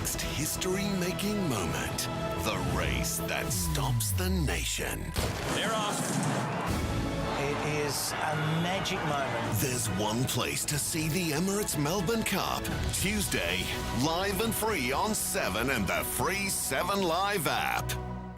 next history-making moment. The race that stops the nation. They're off. It is a magic moment. There's one place to see the Emirates Melbourne Cup. Tuesday, live and free on 7 and the free 7 Live app.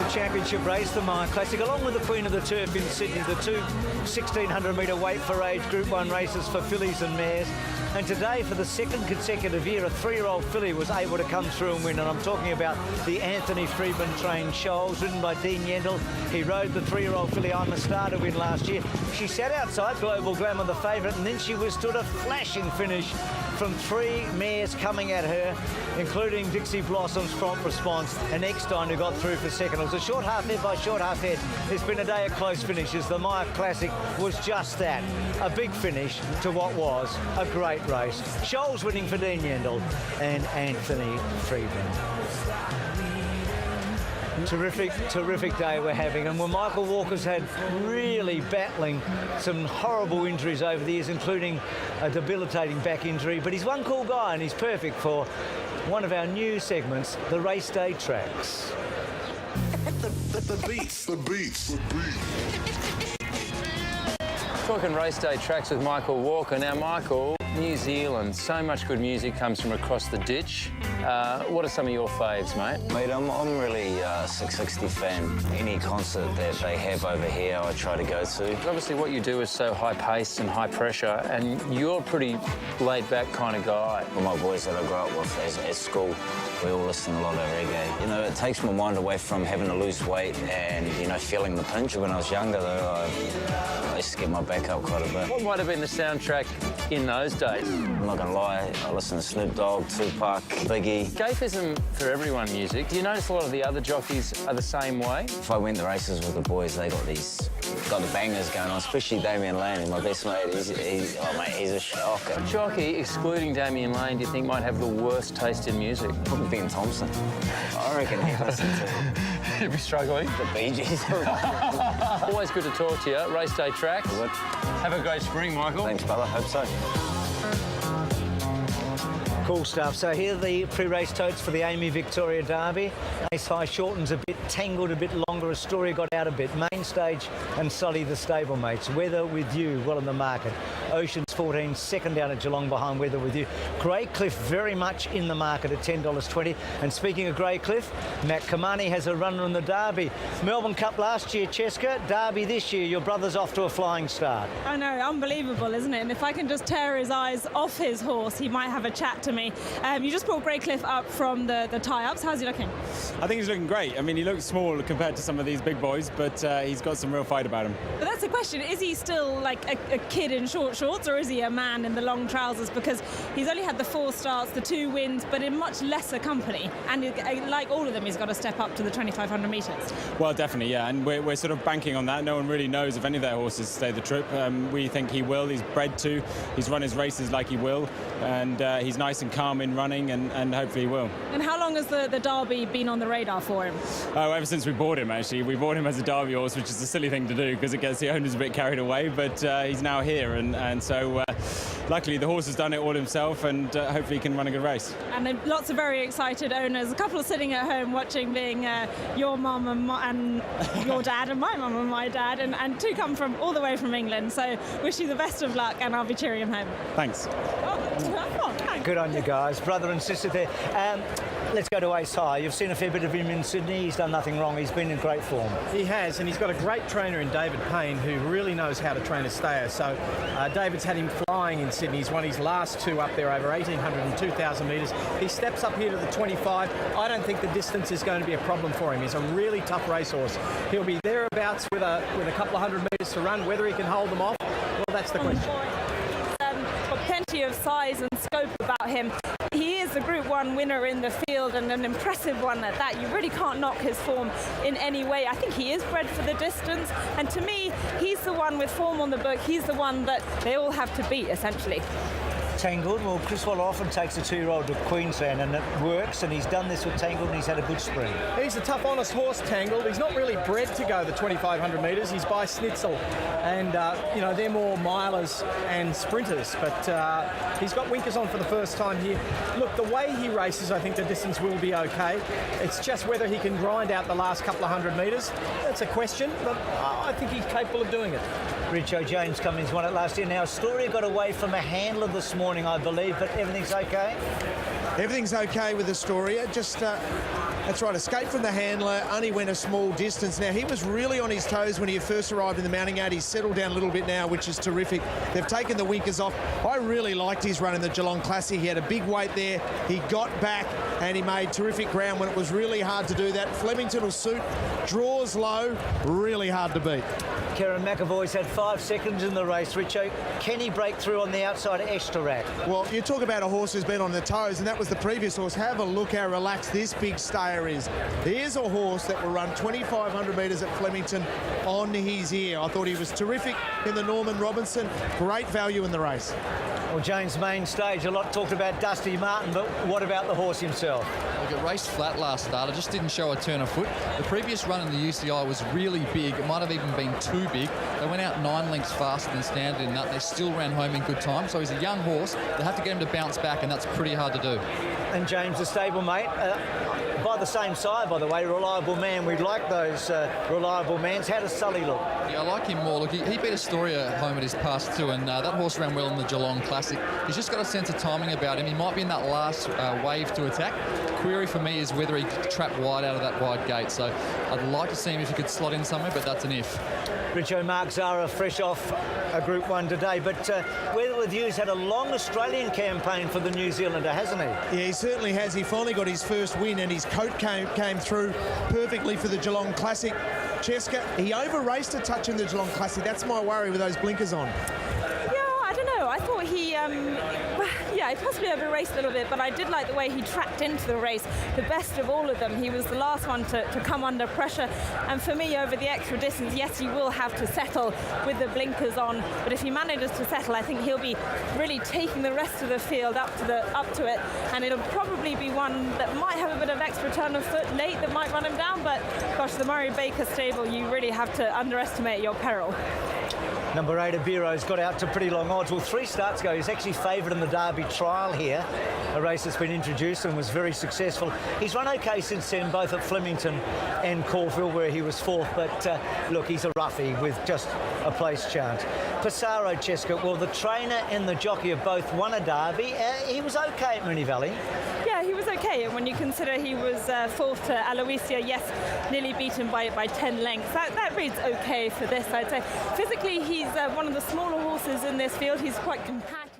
Championship race, the Maya Classic, along with the Queen of the Turf in Sydney, the two 1,600-metre weight for age Group 1 races for fillies and mares. And today, for the second consecutive year, a 3-year-old filly was able to come through and win. And I'm talking about the Anthony Friedman-trained Shoals, ridden by Dean Yendall. He rode the 3-year-old filly I'm a Star to win last year. She sat outside Global Glamour, the favourite, and then she withstood a flashing finish from 3 mares coming at her, including Dixie Blossom's Prompt Response and Eckstein, who got through for second. It was a short half head by short half head. It's been a day of close finishes. The Maya Classic was just that, a big finish to what was a great race. Shoals winning for Dean Yendall and Anthony Friedman. Terrific day we're having. And when Michael Walker's had really battling some horrible injuries over the years, including a debilitating back injury, but he's one cool guy and he's perfect for one of our new segments, the race day tracks. The beats. Talking race day tracks with Michael Walker. Now, Michael, New Zealand, so much good music comes from across the ditch. What are some of your faves, mate? Mate, I'm really a 660 fan. Any concert that they have over here, I try to go to. Obviously, what you do is so high-paced and high pressure, and you're a pretty laid-back kind of guy. All my boys that I grew up with at school, we all listen a lot of reggae. You know, it takes my mind away from having to lose weight and, you know, feeling the pinch. When I was younger, though, I used to get my back up quite a bit. What might have been the soundtrack in those days? I'm not gonna lie, I listen to Snoop Dogg, Tupac, Biggie. Gafe isn't for everyone music. Do you notice a lot of the other jockeys are the same way? If I went to races with the boys, they got the bangers going on, especially Damien Lane, my best mate. He's a shocker. A jockey, excluding Damien Lane, do you think might have the worst taste in music? Probably Ben Thompson. I reckon he'd listen to He'd be struggling. the Bee Gees. Always good to talk to you. Race day tracks. Good. Have a great spring, Michael. Thanks, brother. Hope so. Cool stuff. So here are the pre-race totes for the Amy Victoria Derby. Ace High shortens a bit, Tangled a bit longer, Astoria got out a bit. Main Stage and Sully the stablemates. Weather With You, well in the market. Oceans 14, second down at Geelong behind Weather With You. Grey Cliff very much in the market at $10.20. And speaking of Grey Cliff, Matt Kamani has a runner in the Derby. Melbourne Cup last year, Cheska. Derby this year. Your brother's off to a flying start. I know, unbelievable, isn't it? And if I can just tear his eyes off his horse, he might have a chat to me. You just brought Grey Cliff up from the tie-ups. How's he looking? I think he's looking great. I mean, he looks small compared to some of these big boys, but he's got some real fight about him. But that's the question. Is he still like a kid in short shorts, or is he a man in the long trousers? Because he's only had the 4 starts, the 2 wins, but in much lesser company. And like all of them, he's got to step up to the 2,500 metres. Well, definitely, yeah. And we're sort of banking on that. No one really knows if any of their horses stay the trip. We think he will. He's bred to. He's run his races like he will. And he's nice and calm in running, and hopefully he will. And how long has the Derby been on the radar for him? Oh, ever since we bought him, actually. We bought him as a Derby horse, which is a silly thing to do because it gets the owners a bit carried away, but he's now here, and so luckily the horse has done it all himself, and hopefully he can run a good race. And lots of very excited owners, a couple sitting at home watching, being your mum and your dad and my mum and my dad, and 2 come from all the way from England, so wish you the best of luck, and I'll be cheering him home. Thanks. Thanks. Good on you guys, brother and sister there. Let's go to Ace High. You've seen a fair bit of him in Sydney. He's done nothing wrong. He's been in great form. He has, and he's got a great trainer in David Payne who really knows how to train a stayer. So David's had him flying in Sydney. He's won his last 2 up there over 1,800 and 2,000 metres. He steps up here to the 25. I don't think the distance is going to be a problem for him. He's a really tough racehorse. He'll be thereabouts with a couple of hundred metres to run. Whether he can hold them off, well, that's the question. Got plenty of size and scope about him. He is a Group 1 winner in the field, and an impressive one at that. You really can't knock his form in any way. I think he is bred for the distance, and to me, he's the one with form on the book. He's the one that they all have to beat, essentially. Tangled. Well, Chris Waller often takes a 2-year-old to Queensland, and it works, and he's done this with Tangled, and he's had a good spring. He's a tough, honest horse, Tangled. He's not really bred to go the 2,500 metres. He's by Schnitzel, and, you know, they're more milers and sprinters, but he's got winkers on for the first time here. Look, the way he races, I think the distance will be okay. It's just whether he can grind out the last couple of hundred metres. That's a question, but I think he's capable of doing it. Richo James Cummins won it last year. Now, Astoria got away from a handler this morning, I believe, but everything's okay? Everything's okay with Astoria. Just, that's right, escaped from the handler, only went a small distance. Now, he was really on his toes when he first arrived in the mounting out. He's settled down a little bit now, which is terrific. They've taken the winkers off. I really liked his run in the Geelong Classic. He had a big weight there. He got back and he made terrific ground when it was really hard to do that. Flemington will suit, draws low, really hard to beat. Karen McAvoy's had 5 seconds in the race. Richo, can he break through on the outside of Eshtarak? Well, you talk about a horse who's been on the toes, and that was the previous horse. Have a look how relaxed this big stayer is. Here's a horse that will run 2,500 metres at Flemington on his ear. I thought he was terrific in the Norman Robinson. Great value in the race. Well, James, main stage, a lot talked about Dusty Martin, but what about the horse himself? Look, it raced flat last start. It just didn't show a turn of foot. The previous run in the UCI was really big. It might have even been too big. They went out 9 lengths faster than standard in that. They still ran home in good time. So he's a young horse. They have to get him to bounce back, and that's pretty hard to do. And James, the stablemate, by the same side, by the way, Reliable Man. We like those reliable mans. How does Sully look? Yeah, I like him more. Look, he beat Astoria home at his past too, and that horse ran well in the Geelong Classic. He's just got a sense of timing about him. He might be in that last wave to attack. Query for me is whether he could trap wide out of that wide gate. So I'd like to see him if he could slot in somewhere, but that's an if. Richo, Mark Zara fresh off a Group 1 today, but Weather With You's had a long Australian campaign for the New Zealander, hasn't he? Yeah, he certainly has. He finally got his first win, and his coat came through perfectly for the Geelong Classic. Cheska, he over-raced a touch in the Geelong Classic. That's my worry with those blinkers on. I don't know. I thought he possibly over-raced a little bit, but I did like the way he tracked into the race. The best of all of them. He was the last one to come under pressure. And for me, over the extra distance, yes, you will have to settle with the blinkers on. But if he manages to settle, I think he'll be really taking the rest of the field up to it. And it'll probably be one that might have a bit of extra turn of foot late that might run him down. But gosh, the Murray Baker stable, you really have to underestimate your peril. Number 8, Abiro's got out to pretty long odds. Well, 3 starts ago, he's actually favoured in the Derby trial here, a race that's been introduced and was very successful. He's run okay since then, both at Flemington and Caulfield, where he was 4th. But look, he's a roughie with just a place chance. Passaro, Cheska, well, the trainer and the jockey have both won a Derby. He was okay at Moonee Valley. Yeah, he was okay. And when you consider he was 4th to Aloysia, yes, nearly beaten by 10 lengths. That reads okay for this, I'd say. Physically, he's one of the smaller horses in this field. He's quite compact.